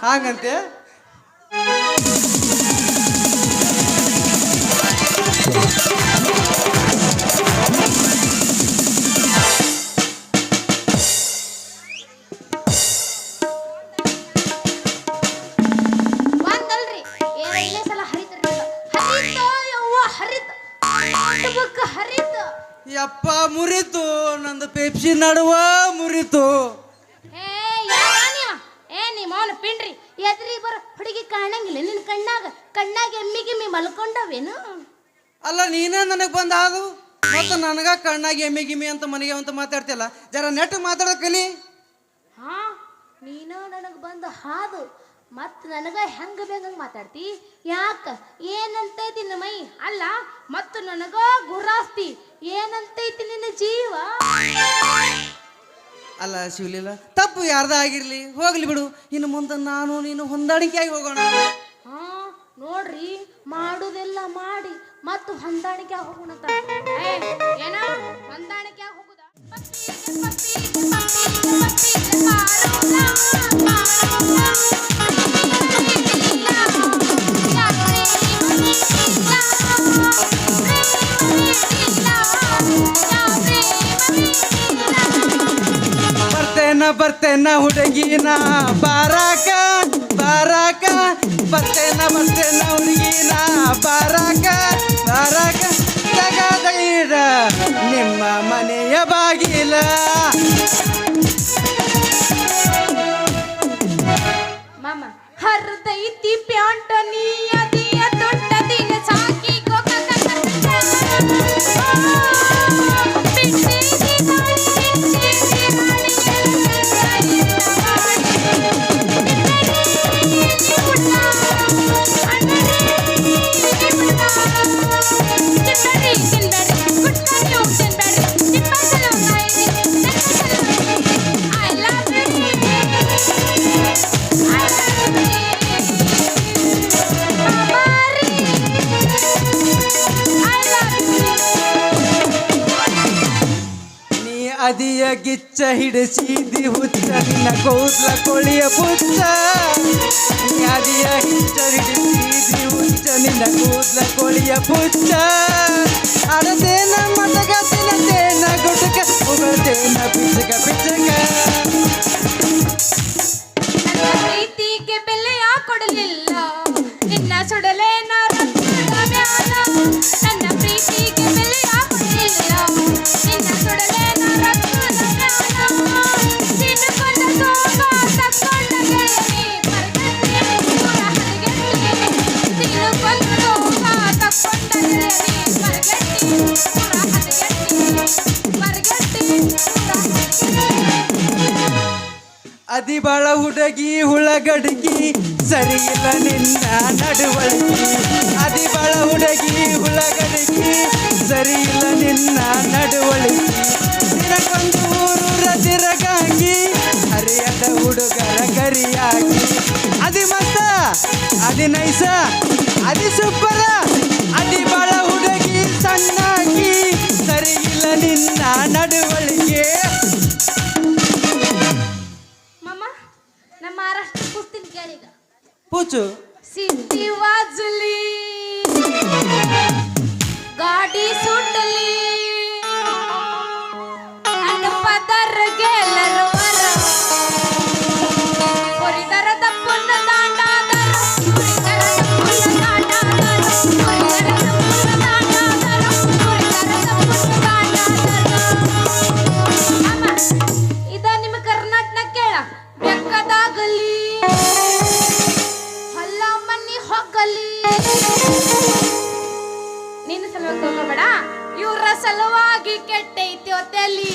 ಹಾಗಂತೆ. ಯಪ್ಪ ಮುರಿತು, ನಂದು ಪೆಪ್ಸಿ ನಡುವ ಮುರಿತು. ಮೌನ ಪಿಂಡ್ರಿ ಎದ್ರಿ ಬರ ಹುಡುಗಿ ಕಾಣಂಗಿಲ್ಲ ನಿನ್ ಕಣ್ಣಾಗ ಎಮ್ಮಿ ಗಿಮ್ಮಿ ಮಲ್ಕೊಂಡವೇನು? ಅಲ್ಲ ನೀನೇ ನನಗೆ ಬಂದ ಅದು ಮತ್ತು ನನಗ ಕಣ್ಣಾಗಿ ಎಮ್ಮಿ ಗಿಮ್ಮಿ ಅಂತ ಮನೆಗೆ ಅಂತ ಮಾತಾಡ್ತಿಲ್ಲ. ಜರ ನೆಟ್ ಮಾತಾಡೋ ಕಲಿ. ಹಾ ನೀನು ನನಗೆ ಬಂದು ಹಾದು ಮತ್ ನನಗ ಹೆಂಗ ಬೇಕಂಗ ಮಾತಾಡ್ತಿ. ಯಾಕ ಏನಂತೈತಿ ನಿನ್ನ ಮೈ? ಅಲ್ಲ ಮತ್ತು ನನಗ ಗುರಾಸ್ತಿ ಏನಂತೈತಿ ನಿನ್ನ ಜೀವ? ಅಲ್ಲ ಶಿವಲಿಲ್ಲ, ತಪ್ಪು ಯಾರ್ದ ಆಗಿರ್ಲಿ ಹೋಗ್ಲಿ ಬಿಡು. ಇನ್ನು ಮುಂದೆ ನಾನು ನೀನು ಹೊಂದಾಣಿಕೆಯಾಗಿ ಹೋಗೋಣ. ಹಾ ನೋಡ್ರಿ, ಮಾಡುದೆಲ್ಲ ಮಾಡಿ ಮತ್ತು ಹೊಂದಾಣಿಕೆ ಹೋಗೋಣ. ಏನ ಹೊಂದಾಣಿಕೆ ಹೋಗುದ? ಬರ್ತೇನ ಹುಡುಗಿನ ಬಾರಾಕ ಬಾರಾಕ, ಬರ್ತೇನ ಹುಡುಗಿನ ಬಾರಾಕ ಬಾರಾಕ, ತಗದೈರ ನಿಮ್ಮ ಮನೆಯ ಬಾಗಿಲ. ಮಾಮ ಹರ್ದೈತಿ ಪ್ಯಾಂಟ ನೀ ಅದಿಯ ದೊಡ್ಡ ದಿನ ಸಾಕಿ ಅದಿಯ ಗಿಚ್ಚ ಹಿಡಿಸಿದಿ ಹುಚ್ಚ ನಿನ್ನ ಕೂದ್ಲ ಕೊಳಿಯ ಪುಚ್ಚ. ಅದಿಯ ಗಿಚ್ಚ ಹಿಡಿಸಿದಿ ಹುಚ್ಚ ನಿನ್ನ ಕೂದ್ಲ ಕೊಳಿಯ ಪುಚ್ಚ. ಅಡದೇನ ಮಟಕ ತಿನ್ನತೇನ ಗುಟಕ ಉಗಳ್ತೇನ ಪಿಚ್ಚಕ ಪಿಚ್ಚಕ. ನನ್ನ ಪ್ರೀತಿಗೆ ಬೆಲೆಯ ಕೊಡಲಿಲ್ಲ ನಿನ್ನ ಸುಡಲೇನ ರಕ್ತದ ಮ್ಯಾಲ. ನನ್ನ ಪ್ರೀತಿಗೆ ಬೆಲೆಯ ಕೊಡಲಿಲ್ಲ ನಿನ್ನ ಸುಡಲೇನ ರಕ್ತದ ಮ್ಯಾಲ. ತಿನ್ನುಕೊಂಡ ಸೋಗ ತಕ್ಕೊಂಡ ಗೆಳತಿ ಮರಗಟ್ಟಿ ಪೂರ ಹದಗೆಟ್ಟಿ. ತಿನ್ನುಕೊಂಡ ಸೋಗ ತಕ್ಕೊಂಡ ಗೆಳತಿ ಮರಗಟ್ಟಿ ಪೂರ ಹದಗೆಟ್ಟಿ. ಮರಗಟ್ಟಿ ಪೂರ ಅದಿ ಬಾಳ ಹುಡುಗಿ ಹುಳಗಡಗಿ ಸರಿ ಇಲ್ಲ ನಿನ್ನ ನಡುವಳಿಕೆ. ಅದಿ ಬಾಳ ಹುಡುಗಿ ಹುಳಗಡಗಿ ಸರಿ ಇಲ್ಲ ನಿನ್ನ ನಡುವಳಿಕೆ. ತಿರಗೊಂದು ಊರೂರ ತಿರಗಾಗಿ ಹರಿಯದ ಹುಡುಗರ ಕರಿಯಾಗಿ. ಅದಿ ಮಸ್ತ ಅದಿ ನೈಸ ಅದಿ ಸೂಪರ, ಅದಿ ಬಾಳ ಹುಡುಗಿ ಸಣ್ಣಾಗಿ ಸರಿ ಇಲ್ಲ ನಿನ್ನ ನಡುವಳಿಕೆ. ನಮ್ಮ ಮಹಾರಾಷ್ಟ್ರ ಕುಸ್ತಿನ ಕೇಳಿಗ पूछो सिटी वाजली गाडी सुटली आणि पदर गेलं वर पोरीदार दपून दांडादर पोरीदार दपून दांडादर पोरीदार दपून दांडादर पोरीदार दपून दांडादर ಅಮ್ಮ ಇದ ನಿಮ್ಮ ಕರ್ನಾಟಕ ಕೇಳ ಬೆಕ್ಕದಾಗಲಿ ನಿನ್ನ ಸಲುವಾಗಿ ತಗೋಬೇಡ, ಇವ್ರ ಸಲುವಾಗಿ ಕೆಟ್ಟೈತಿ ತಲಿ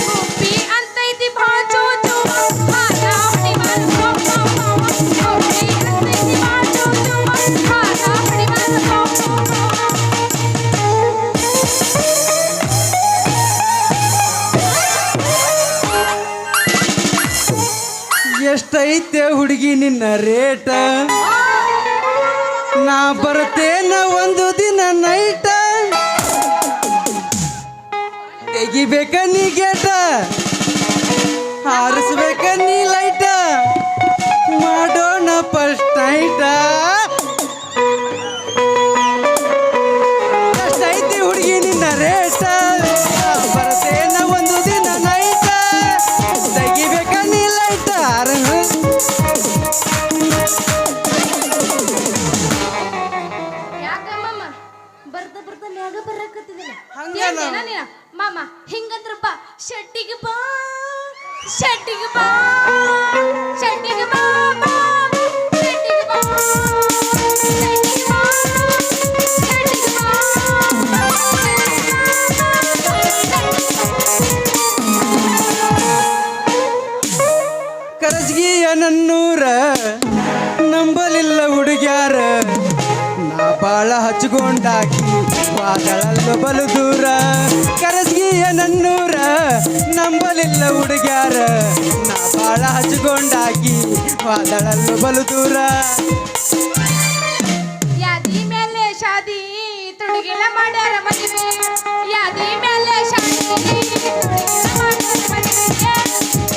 ಗುಬ್ಬಿ ಅಂತೈತಿ ಬಾಜು ಎಷ್ಟೈತೆ ಹುಡುಗಿ ನಿನ್ನ ರೇಟ? ನಾ ಬರ್ತೇನ ಒಂದು ದಿನ ನೈಟ, ತೆಗಿಬೇಕ ನೀ ಗೇಟ, ಹಾರಿಸ್ಬೇಕ ನೀ ಲೈಟ. ನೈಟ ಎಷ್ಟೈತಿ ಹುಡುಗಿ ನಿನ್ನ ರೇಟ ಬರ್ತೇನ ಒಂದು ದಿನ ನೈಟ ತೆಗಿಬೇಕ ನೀ ಲೈಟ ಯಾಕಮ್ಮಮ್ಮ ಬರ್ದ ಬರ್ದ ಮ್ಯಾಗ ಬರಕತ್ತಿದಿಲ್ಲ ಹಂಗಲ್ಲ. ನೀನ ಮಾಮ ಹಿಂಗಂದ್ರ ಬಾ ಶೆಟ್ಟಿಗೆ ಬಾ ಶೆಟ್ಟಿಗೆ ಬಾ ಶೆಟ್ಟಿಗೆ ಬಾ ಬಾ, ಶೆಟ್ಟಿಗೆ ಬಾ ಶೆಟ್ಟಿಗೆ ಬಾ ಶೆಟ್ಟಿಗೆ ಬಾ ಕರಜ್ಗಿಯ ನನ್ನೂರ ನಂಬಲಿಲ್ಲ ಹುಡುಗ್ಯಾರ ನಾ ಬಾಳ ಹಚ್ಕೊಂಡಾಕಿ ವಾದಳಲ್ಲ ಬಲು ದೂರ ಕರಜ್ಗಿಯ ನನ್ನೂರ ನಂಬಲಿಲ್ಲ ಹುಡುಗ್ಯಾರ ನಾ ಬಾಳ ಹಚ್ಕೊಂಡಾಕಿ ವಾದಳಲ್ಲ ಬಲು ದೂರ ಯಾದಿ ಮೇಲೆ ಶಾದಿ ತುಡುಗಿಲ ಮಾಡ್ಯಾರ ಮದುವೆ ಯಾದಿ ಮೇಲೆ ಶಾದಿ ತುಡುಗಿಲ ಮಾಡ್ಯಾರ ಮದುವೆ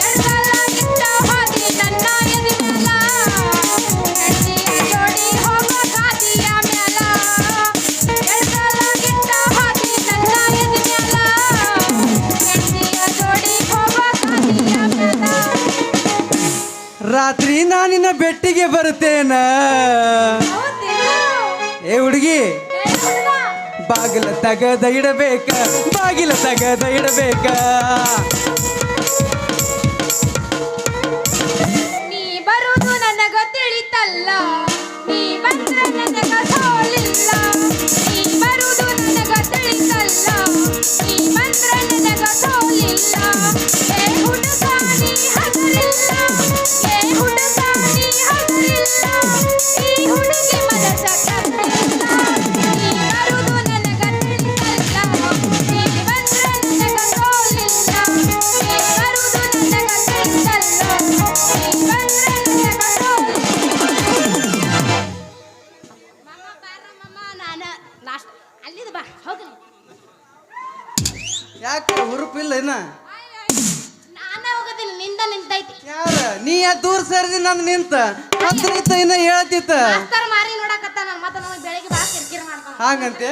ಎಡಗಾಲ ಇಟ್ಟ ಹಾದಿ ನನ್ನ ಎದೆ ಮೇಲ ಹೆಂಡತಿಯ ಜೋಡಿ ಹೋಗೋ ಗಾದಿಯ ಮೇಲ ಎಡಗಾಲ ಇಟ್ಟ ಹಾದಿ ನನ್ನ ಎದೆ ಮೇಲ ಹೆಂಡತಿಯ ಜೋಡಿ ಹೋಗೋ ಗಾದಿಯ ಮೇಲ ರಾತ್ರಿ ನಾನಿನ ಬೆಟ್ಟಿಗೆ ಬರ್ತೇನ ಹೌದೇನು ಏ ಹುಡುಗಿ ಹೇಳ್ತಿಲ್ಲ ಬಾಗಿಲ ತಗದ ಇಡಬೇಕ ಬಾಗಿಲ ತಗದ ಇಡಬೇಕ ನೀ ಬರುವುದು ನನಗ ತಿಳಿತಲ್ಲ ನೀ ಬಂದ್ರೆ ನನಗ ಸೋಲಿಲ್ಲ ನೀ ಬರುವುದು ನನಗ ತಿಳಿತಲ್ಲ ನೀ ಬಂದ್ರೆ ನನಗ ಸೋಲಿಲ್ಲ ಏ ಹುಡುಗ ನೀ ಹಗರಿಲ್ಲ ಏ ಹುಡುಗ ನೀ ಹಗರಿಲ್ಲ ಈ ಹುಡುಗಿ ಮನಸ ಕತ್ತಿಲ್ಲ ನೀ ಬರುವುದು ನನಗ ತಿಳಿತಲ್ಲ ನೀ ಬಂದ್ರೆ ನನಗ ಸೋಲಿಲ್ಲ ನೀ ಬರುವುದು ನನಗ ತಿಳಿತಲ್ಲ ನೀ ಬಂದ್ರೆ ನನಗ ಸೋಲಿಲ್ಲ ಮಾಮ ಬಾರ ಮಾಮ ನಾನು ಲಾಸ್ಟ್ ಅಲ್ಲಿದು ಬಾ ಹೋಗ್ಲಿ ಯಾಕೆ ಹುರುಪಿಲ್ಲ ಇನ್ನ ನಾನು ಹೋಗೋದಿಲ್ಲ ನಿಂದ ನಿಂತೈತಿ ಯಾರ ನೀ ದೂರ ಸರಿದಿ ನಾನು ನಿಂತ ಹತ್ರ ಇತ್ತ ಇನ್ನ ಹೇಳ್ತಿತ್ತ ಮಾಸ್ತರ್ ಮಾರಿ ನೋಡಕತ್ತ ನಾನು ಮತ್ತೆ ನಮಗೆ ಬೆಳಿಗ್ಗೆ ಬಾ ಕಿರಿಕಿರಿ ಮಾಡ್ತಾನ ಹಾಗಂತೆ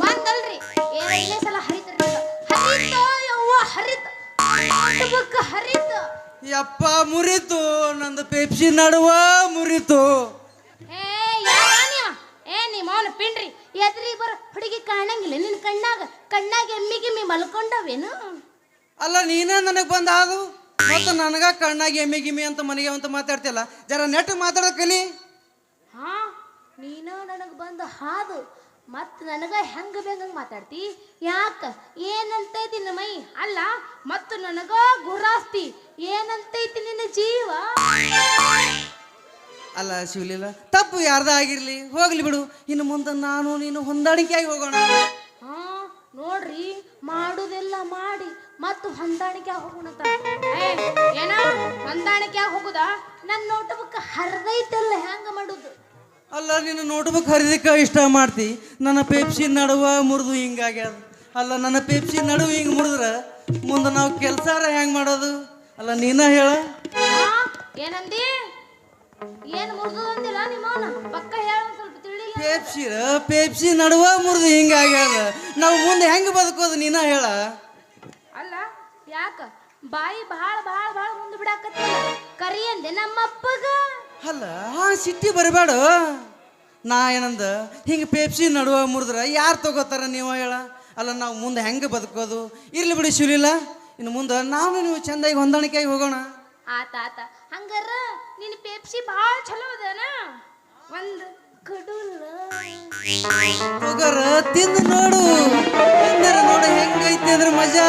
ಒಂದಲ್ರಿ ಏನೇ ಸಲ ಹರಿತಿರ್ಲಿಲ್ಲ ಹರಿತ ಯವ್ವ ಹರಿತ ಬುಕ್ಕ ಹರಿತ ಯಪ್ಪ ಮುರಿತು ನಂದು ಪೆಪ್ಸಿ ನಡುವ ಮುರಿತು ಏ ಯಾರ ನೀವ ಏ ನೀ ಮೌನ ಪಿಂಡ್ರಿ ಎದ್ರಿ ಬರ ಹುಡುಗಿ ಕಾಣಂಗಿಲ್ಲ ನಿನ್ನ ಕಣ್ಣಾಗ ಎಮ್ಮಿಗಿಮ್ಮಿ ಮಲ್ಕೊಂಡವೇನು ಅಲ್ಲ ನೀನೇ ನನಗೆ ಬಂದ ಅದು ಮತ್ತು ನನಗ ಕಣ್ಣಾಗಿ ಎಮ್ಮೆ ಗಿಮ್ಮಿ ಅಂತ ಮನೆಗೆ ಅಂತ ಮಾತಾಡ್ತಿಲ್ಲ ಜರ ನೆಟ್ ಮಾತಾಡೋ ಕಲಿ ಹಾ ನೀನು ನನಗೆ ಬಂದು ಹಾದು ಮತ್ ನನಗ ಹೆಂಗ ಬೇಕಂಗ ಮಾತಾಡ್ತಿ ಯಾಕ ಏನಂತೈತಿ ನಿನ್ನ ಮೈ ಅಲ್ಲ ಮತ್ತು ನನಗ ಗುರಾಸ್ತಿ ಏನಂತೈತಿ ನಿನ್ನ ಜೀವ ಅಲ್ಲ ಶಿವಲಿಲ್ಲ ತಪ್ಪು ಯಾರ್ದ ಆಗಿರ್ಲಿ ಹೋಗ್ಲಿ ಬಿಡು ಇನ್ನು ಮುಂದೆ ನಾನು ನೀನು ಹೊಂದಾಣಿಕೆಯಾಗಿ ಹೋಗೋಣ ಹಾ ನೋಡ್ರಿ ಮಾಡುದೆಲ್ಲ ಮಾಡಿ ಮತ್ತು ಹೊಂದಾಣಿಕೆ ಹೋಗೋಣಂತ ಏನ ಹೊಂದಾಣಿಕೆ ಹೋಗುದಾ ನನ್ನ ನೋಟ್ಬುಕ್ ಹರಿದೈತಲ್ಲ ಹೆಂಗ ಮಾಡುದು ಅಲ್ಲ ನೀನು ನೋಟ್ಬುಕ್ ಹರಿದಕ್ಕೆ ಇಷ್ಟ ಮಾಡ್ತಿ ನನ್ನ ಪೆಪ್ಸಿ ನಡುವ ಮುರಿದು ಹಿಂಗಾಗ್ಯದ ಅಲ್ಲ ನನ್ನ ಪೆಪ್ಸಿ ನಡುವ ಹಿಂಗೆ ಮುರಿದ್ರೆ ಮುಂದೆ ನಾವು ಕೆಲಸಾರ ಹೆಂಗೆ ಮಾಡೋದು ಅಲ್ಲ ನೀನ ಹೇಳ ಏನಂದಿ ಏನ್ ಮುರಿದು ಅಂದಿಲ್ಲ ನಿಮ್ಮವನ ಪಕ್ಕ ಹೇಳ ಸ್ವಲ್ಪ ತಿಳಿಲ್ಲ ಪೆಪ್ಸಿ ನಡುವ ಮುರಿದು ಹಿಂಗಾಗ್ಯದ ನಾವು ಮುಂದೆ ಹೆಂಗೆ ಬದುಕೋದು ನೀನ ಹೇಳ ಅಲ್ಲ ಯಾಕ ಬಾಯಿ ಭಾಳ ಭಾಳ ಭಾಳ ಮುಂದೆ ಬಿಡಾಕತ್ತಿಲ್ಲ ಕರಿ ಅಂದೆ ನಮ್ಮಪ್ಪಗ ಅಲ್ಲ ಸಿಟ್ಟಿ ಬರಬೇಡ ನಾ ಏನಂದ ಹಿಂಗೆ ಪೆಪ್ಸಿ ನಡುವ ಮುರಿದ್ರೆ ಯಾರು ತಗೋತಾರ ನೀವು ಹೇಳ ಅಲ್ಲ ನಾವು ಮುಂದೆ ಹೆಂಗೆ ಬದುಕೋದು ಇರ್ಲಿ ಬಿಡಿ ಶಿವಲಿಲ್ಲ ಇನ್ನು ಮುಂದೆ ನಾನು ನೀವು ಚಂದಾಗಿ ಹೊಂದಾಣಿಕೆಯಾಗಿ ಹೋಗೋಣ ಆತ ಆತ ಹಂಗಾರ ನಿನ್ನ ಪೆಪ್ಸಿ ಭಾಳ ಚಲೋ ಅದೇನ ಒಂದು ಕಡುಲ್ಲ ಹೋಗರ ತಿಂದು ನೋಡು ತಿಂದರ ನೋಡು ಹೆಂಗೈತಿ ಅದ್ರ ಮಜಾ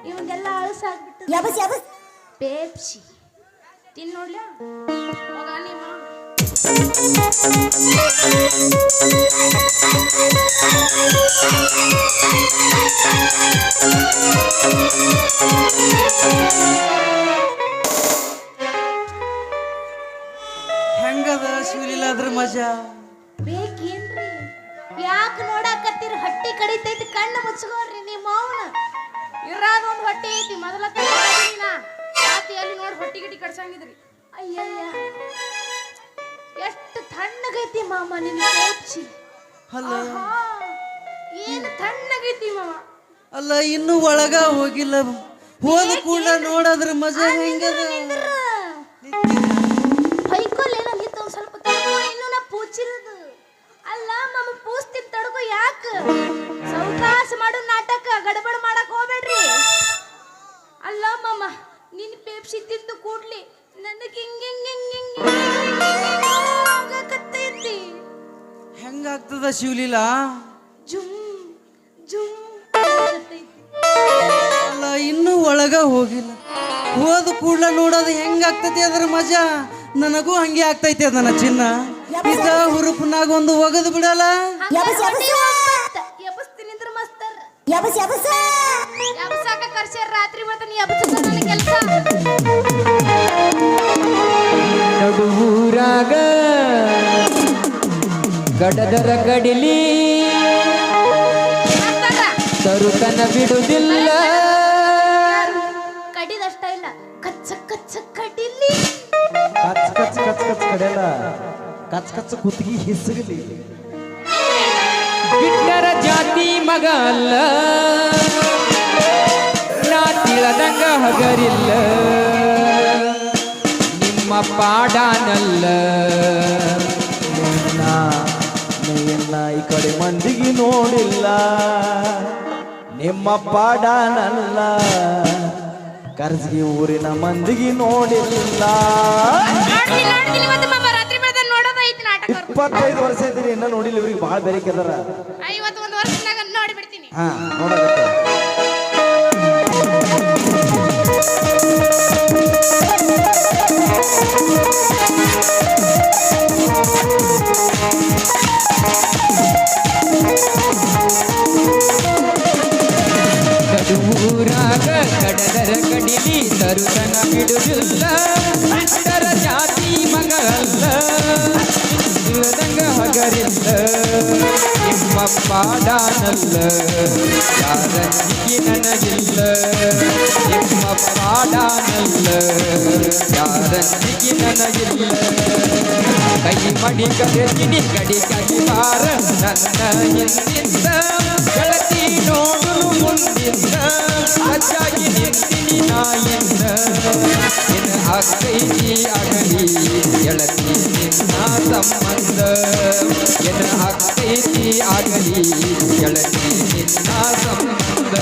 ಇವಂದೆಲ್ಲ ಅಳಸಾಗ್ಬಿಟ್ಟು ಯಾಬಸ್ ಯಾಬಸ್ ಪೇಪ್ಸಿ ತಿನ್ ನೋಡ್ಲ ಹೋಗ ನಿಮ್ಮ ಹೆಂಗದ ಶಿವಲಿಲ್ಲ ಅದ್ರ ಮಜಾ ಬೇಕೇನ್ರಿ ಯಾಕೆ ನೋಡಾಕತ್ತೀರಿ ಹೊಟ್ಟಿ ಕಡಿತೈತಿ ಕಣ್ಣು ಮುಚ್ಕೋರಿ ನಿಮ್ಮ ಅವನ ಇರಾದ ಒಂದು ಹೊಟ್ಟಿ ಐತಿ ಮೊದಲ ರಾತ್ರಿ ಎಲ್ಲಿ ನೋಡಿ ಹೊಟ್ಟಿ ಗಿಟ್ಟಿ ಕಡ್ಸಂಗಿದ್ರಿ ಅಯ್ಯಯ್ಯ ಎಷ್ಟು ತಣ್ಣಗೈತಿ ಮಾಮ ನಿನ್ನ ಪೇಪ್ಸಿ ಅಲ್ಲ ಏನು ತಣ್ಣಗೈತಿ ಮಾಮ ಅಲ್ಲ ಇನ್ನೂ ಒಳಗ ಹೋಗಿಲ್ಲ ಹೋದ ಕೂಡ ನೋಡದ್ರ ಮಜಾ ಹೆಂಗದ ಹೊಯ್ಕೊಲ್ಲೇನ ನಿಂತ ಒಂದ್ ಸ್ವಲ್ಪ ತಡ್ಕೊ ಇನ್ನೂ ನಾ ಪೂಚಿರೋದು ಅಲ್ಲ ಮಾಮ ಪೂಸ್ತಿನ್ ತಡ್ಕೊ ಯಾಕ ಸೌಕಾಸ ಮಾಡು ನಾಟಕ ಗಡಬಡ ಮಾಡಕ್ ಹೋಗ್ಬೇಡ್ರಿ ಅಲ್ಲ ಮಾಮ ನಿನ್ ಪೇಪ್ಸಿ ತಿಂದು ಕೂಡ್ಲಿ ನನಗೆ ಹಿಂಗತ್ತೈತಿ ಹೆಂಗಾಗ್ತದ ಶಿವಲೀಲಾ ಜುಮ್ ಜುಮ್ ಅಲ್ಲ ಇನ್ನೂ ಒಳಗ ಹೋಗಿಲ್ಲ ಹೋದ ಕೂಡ್ಲ ನೋಡೋದು ಹೆಂಗಾಗ್ತೈತಿ ಅದ್ರ ಮಜಾ ನನಗೂ ಹಂಗೆ ಆಗ್ತೈತಿ ಅದ ನನ್ನ ಚಿನ್ನ ಇದ ಹುರುಪನಾಗ ಒಂದು ಒಗದು ಬಿಡಲ್ಲ ಎಬಸ್ತೀನಿಂದ್ರ ಮಸ್ತರ್ ಎಬಸಾಕ ಕರ್ಸ್ಯಾರ ರಾತ್ರಿ ಮತ್ತೆ ನೀ ಎಬಸದ ನನ್ನ ಕೆಲಸ ನಡುವೂರಾಗ ಗಡದರ ಗಡಿಲಿ ತರುತನ ಬಿಡುವುದಿಲ್ಲ ಕಡಿದಷ್ಟ ಇಲ್ಲ ಕಚ್ಚ ಕಚ್ಚ ಕಡಿಲಿ ಕಚ್ ಕಚ್ ಕಚ್ ಕಚ್ ಕಡೆಯಲ್ಲ ಕಚ್ ಕಚ್ ಕುತ್ತಿಗೆ ಹಿಸುಗಲಿ ಬಿಟ್ಟರ ಜಾತಿ ಮಗ ಅಲ್ಲ ನಾ ತಿಳದಂಗ ಹಗರಿಲ್ಲ ನಿಮ್ಮ ಪಾಡಾನಲ್ಲ ನೀನ್ನ ಈ ಕಡೆ ಮಂದಿಗೆ ನೋಡಿಲ್ಲ ನಿಮ್ಮ ಪಾಡನಲ್ಲ ಕರ್ಜಿಗೆ ಊರಿನ ಮಂದಿಗೆ ನೋಡಿಲ್ಲ 25 ವರ್ಷ ಇದ್ದೀನಿ ಇನ್ನ ನೋಡಿಲ್ಲ ಇವ್ರಿಗೆ ಭಾಳ ಬೇರೆ ಕೆದಾರ 51 ವರ್ಷದಾಗ ನೋಡಿ ಬಿಡ್ತೀನಿ ಹಾ ನೋಡಕತ್ತೆ ಊರಾಗ ಗಡದರ ಕಡಿಲಿ ತರುತನ ಬಿಡುವುದಿಲ್ಲ ಬಿಟ್ಟರ ಜಾತಿ ಮಗ ಅಲ್ಲ ತಿಳದಂಗ ಹಗರಿಲ್ಲ ನಿಮ್ಮ ಪಾಡಾನಲ್ಲ ಯಾರನಿಗೆ ನನಗಿಲ್ಲ ನಿಮ್ಮ ಪಾಡಾನಲ್ಲ ಯಾರನಿಗೆ ನನಗಿಲ್ಲ ಕೈ ಮಡಿ ಕರೆದಿನಿ ಕಡಿ ಕಡಿವಾರ ನನ್ನ ಹಿಂದಿಂದ ಗೆಳತಿ ನೋಡು ಮುಂದಿಂದ ಸಜ್ಜಾಗಿ ನಿಂತಿನಿ ನಾಯಿಂದ ನಿನ್ನ ಅಕ್ಕೈತಿ ಆಗಲಿ ಗೆಳತಿ ನಿನ್ನ ಸಂಬಂಧ ನಿನ್ನ ಅಕ್ಕೈತಿ ಆಗಲಿ ಗೆಳತಿ ನಿನ್ನ ಸಂಬಂಧ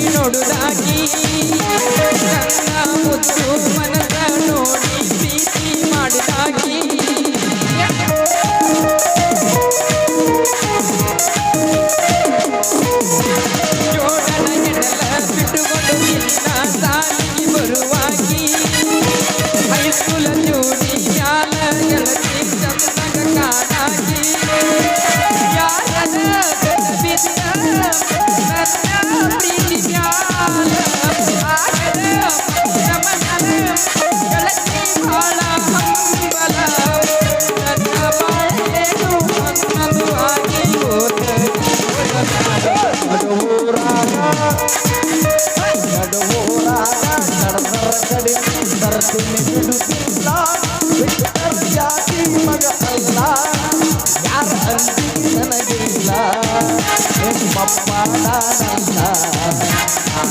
ನೋಡುದಾಗಿ ನನ್ನ ಮುದ್ದು ಮನಸ ನೋಡಿ ಪ್ರೀತಿ ಮಾಡಿದಾಗಿ ಜೋಡನ ಎಡಲ ಬಿಟ್ಟುಕೊಂಡು ನಿನ್ನ ಸಾಲಿಗೆ ಬರುವಾಗಿ ಹೈಸ್ಕೂಲ ಜೋಡಿ ಮ್ಯಾಲ ಗೆಳತಿ ಚಂದಗ ಕಾಣಾಗಿ ಯಾರದ ಬಿದ್ದ ನನ್ನ ಪ್ರೀತಿ ಮ್ಯಾಲ ಆಗದ ನಮನಲ ಗೆಳತಿ ಬಾಳ ಹಂಬಲ ನನ್ನ ಬಾಳೇನು ಅನ್ನದು ಆಗಿ ಹೋದ ನಡುವೂರಾಗ ನಡದರ ಕಡೆ ತರ್ತೀನಿ ಬಿಡುತ್ತಿಲ್ಲ ಬಿಟ್ಟರ ಜಾತಿ ಮಗ ಅಲ್ಲ ಯಾರ ಅಂದಿಗೆ ನನಗಿಲ್ಲ ನಿಮ್ಮ ಪಾಡ ನಾನಂದ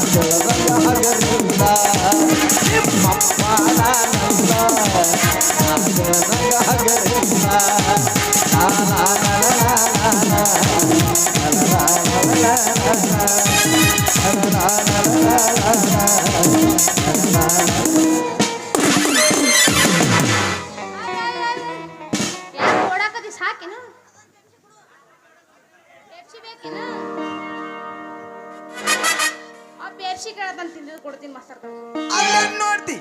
ಬೆಳದಂಗ ಹಗಲಿಲ್ಲ ನಿಮ್ಮಪ್ಪ ನಾನಂದ ಬೆಳದಂಗ ಹಗಲಿಲ್ಲ ಯಾಕೆ ಓಡಾಕದಿ ಸಾಕೇನು ಪೆಪ್ಸಿ ಬೇಕೇನು ಆ ಪೆಪ್ಸಿ ಕೇಳತಂತ ತಿಂದಿದ್ದು ಕೊಡ್ತೀನಿ ಮಾಸ್ತರ್ ಅಲ್ಲ ನೋಡ್ತಿ